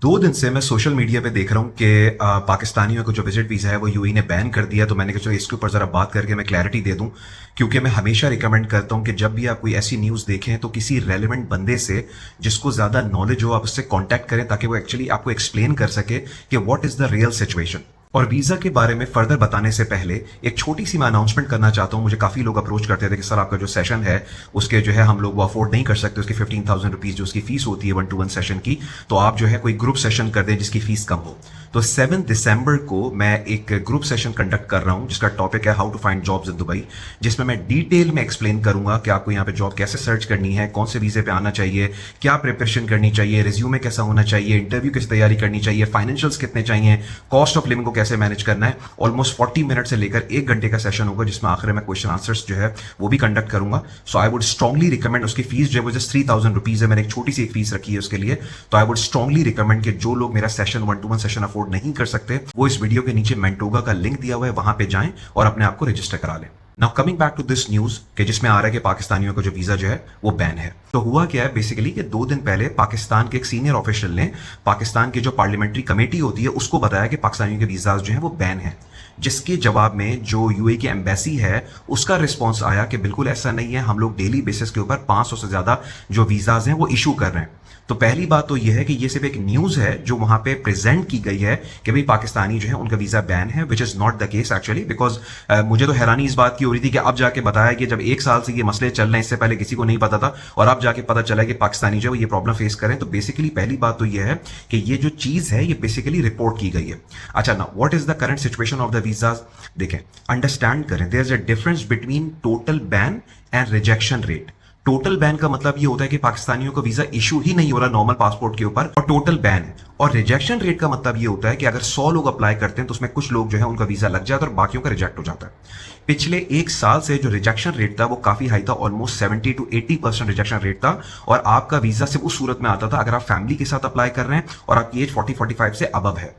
2 दिन से मैं सोशल मीडिया पे देख रहा हूँ कि पाकिस्तानियों को जो विजिट वीज़ा है वो यूएई ने बैन कर दिया। तो मैंने कहा चलो इसके ऊपर ज़रा बात करके मैं क्लैरिटी दे दूं, क्योंकि मैं हमेशा रिकमेंड करता हूं कि जब भी आप कोई ऐसी न्यूज़ देखें तो किसी रेलिवेंट बंदे से जिसको ज़्यादा नॉलेज हो आप उससे कॉन्टैक्ट करें, ताकि वो एक्चुअली आपको एक्सप्लेन कर सके कि what is the real situation. और वीज़ा के बारे में फर्दर बताने से पहले एक छोटी सी मैं अनाउंसमेंट करना चाहता हूं। मुझे काफ़ी लोग अप्रोच करते थे कि सर आपका जो सेशन है उसके जो है हम लोग वो अफोर्ड नहीं कर सकते, उसकी 15,000 रुपीज़ जो उसकी फीस होती है 1-to-1 सेशन की, तो आप जो है कोई ग्रुप सेशन कर दें जिसकी फीस कम हो। तो 7 दिसंबर को मैं एक ग्रुप सेशन कंडक्ट कर रहा हूं जिसका टॉपिक है how to find jobs in Dubai, जिसमें मैं डिटेल में एक्सप्लेन करूंगा कि आपको यहाँ पे जॉब कैसे सर्च करनी है, कौन से वीज़े पे आना चाहिए, क्या प्रिपरेशन करनी चाहिए, रिज्यूमे कैसा होना चाहिए, इंटरव्यू कैसे तैयारी करनी चाहिए, फाइनेंशियल्स कितने चाहिए, कॉस्ट ऑफ लिविंग को कैसे मैनेज करना है। ऑलमोस्ट 40 मिनट से लेकर 1 घंटे का सेशन होगा जिसमें आखिर में क्वेश्चन आंसर्स जो है वो भी कंडक्ट करूंगा। सो आई वुड स्ट्रांगली रिकमेंड, उसकी फीस जो है वो जस्ट 3,000 रुपीज़ है, मैंने एक छोटी सी एक फीस रखी है उसके लिए। तो आई वुड स्ट्रांगली रिकमेंड कि जो लोग मेरा सेशन 1-to-1 सेशन अफोर्ड नहीं कर सकते वो इस वीडियो के नीचे मेंटोगा का लिंक दिया हुआ है, वहां पे जाएं और अपने आप को रजिस्टर करा लें। Now coming back to this news कि जिसमें आ रहा है कि पाकिस्तानियों का जो वीजा जो है वो बैन है। तो हुआ क्या है बेसिकली कि 2 दिन पहले पाकिस्तान के एक सीनियर ऑफिशियल ने पाकिस्तान की जो पार्लियामेंट्री कमेटी होती है उसको बताया कि पाकिस्तानियों के वीजाज जो है वो बैन है, जिसके जवाब में जो यूएई की एम्बेसी है उसका रिस्पॉन्स आया कि बिल्कुल ऐसा नहीं है, हम लोग डेली बेसिस के ऊपर 500 से ज्यादा जो वीजाज हैं वो इशू कर रहे हैं। तो पहली बात तो यह है कि ये सिर्फ एक न्यूज है जो वहां पे प्रेजेंट की गई है कि भाई पाकिस्तानी जो है उनका वीजा बैन है, which is not the case actually. Because मुझे तो हैरानी इस बात की हो रही थी कि अब जाके बताया कि जब 1 साल से ये मसले चल रहे हैं, इससे पहले किसी को नहीं पता था और अब जाके पता चला कि पाकिस्तानी जो है ये प्रॉब्लम फेस करें। तो बेसिकली पहली बात तो यह है कि ये जो चीज है ये बेसिकली रिपोर्ट की गई है। अच्छा ना, what is the current situation of the visas, देखें अंडरस्टैंड करें, there is a difference between total ban and rejection rate. Total ban का मतलब ये होता है कि पाकिस्तानियों को वीजा इशू ही नहीं हो रहा नॉर्मल पासपोर्ट के ऊपर और टोटल बैन है। और रिजेक्शन रेट का मतलब ये होता है कि अगर 100 लोग अप्लाई करते हैं तो उसमें कुछ लोग जो है उनका वीजा लग जाता है और बाकियों का रिजेक्ट हो जाता है। पिछले 1 साल से जो रिजेक्शन रेट था वो काफी हाई था, ऑलमोस्ट 70 to 80% रिजेक्शन रेट था। और आपका वीजा सिर्फ उस सूरत में आता था अगर आप फैमिली के साथ अप्लाई कर रहे हैं और आपकी एज 40-45 से अबव है।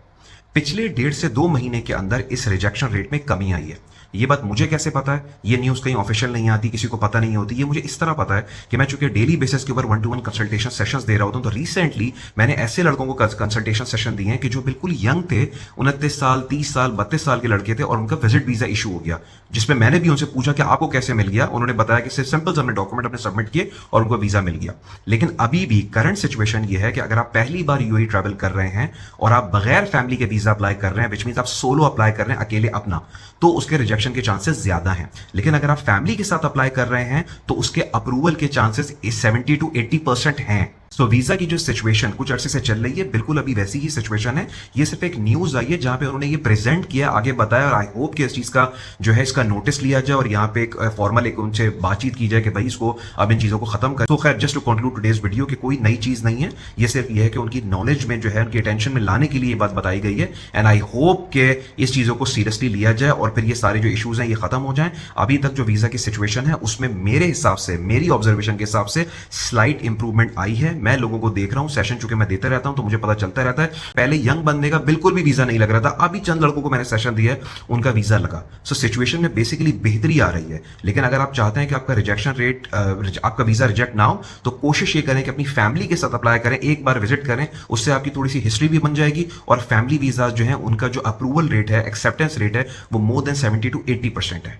पिछले 1.5 से 2 महीने के अंदर इस रिजेक्शन रेट में कमी आई है। ये बात मुझे कैसे पता है? ये न्यूज़ कहीं ऑफिशियल नहीं आती, किसी को पता नहीं होती। ये मुझे इस तरह पता है कि मैं चूंकि डेली बेसिस के ऊपर 1-to-1 कंसल्टेशन सेशंस दे रहा होता हूं, तो रिसेंटली मैंने ऐसे लड़कों को कंसल्टेशन सेशन दिए हैं कि जो बिल्कुल यंग थे, 29 साल, 30 साल, 32 साल के लड़के थे और उनका विजिट वीजा इशू हो गया, जिसमें मैंने भी उनसे पूछा कि आपको कैसे मिल गया। उन्होंने बताया कि सिंपल से हमने डॉक्यूमेंट अपने सबमिट किए और उनको वीजा मिल गया। लेकिन अभी भी करंट सिचुएशन ये है कि अगर आप पहली बार यूएई ट्रैवल कर रहे हैं और आप बगैर फैमिली के वीजा अप्लाई कर रहे हैं, विच मींस आप सोलो अप्लाई कर रहे हैं अकेले अपना, तो उसके रिजेक्शन के चांसेस ज्यादा हैं। लेकिन अगर आप फैमिली के साथ अप्लाई कर रहे हैं तो उसके अप्रूवल के चांसेस 70 to 80% हैं। सो वीजा की जो सिचुएशन कुछ अरसे से चल रही है बिल्कुल अभी वैसी ही सिचुएशन है। ये सिर्फ एक न्यूज आई है जहां पे उन्होंने ये प्रेजेंट किया, आगे बताया, और आई होप कि इस चीज का जो है इसका नोटिस लिया जाए और यहाँ पे एक फॉर्मल एक उनसे बातचीत की जाए कि भाई इसको अब इन चीजों को खत्म कर। तो खैर just to conclude today's video कि कोई नई चीज नहीं है, ये सिर्फ ये है कि उनकी नॉलेज में जो है उनकी अटेंशन में लाने के लिए ये बात बताई गई है। एंड आई होप कि इस चीजों को सीरियसली लिया जाए और फिर ये सारे जो इशूज हैं ये खत्म हो जाए। अभी तक जो वीजा की सिचुएशन है उसमें मेरे हिसाब से, मेरी ऑब्जर्वेशन के हिसाब से स्लाइट इंप्रूवमेंट आई है। मैं लोगों को देख रहा हूं, सेशन चूंकि मैं देता रहता हूं तो मुझे पता चलता रहता है। पहले यंग बंदे का बिल्कुल भी वीजा नहीं लग रहा था, अभी चंद लड़कों को मैंने सेशन दिया है उनका वीजा लगा। सो सिचुएशन में बेसिकली बेहतरी आ रही है। लेकिन अगर आप चाहते हैं कि आपका रिजेक्शन रेट, आपका वीजा रिजेक्ट ना हो, तो कोशिश ये करें कि अपनी फैमिली के साथ अप्लाई करें, एक बार विजिट करें, उससे आपकी थोड़ी सी हिस्ट्री भी बन जाएगी और फैमिली वीजा जो है उनका जो अप्रूवल रेट है, एक्सेप्टेंस रेट है, वो मोर देन 70 to 80% है।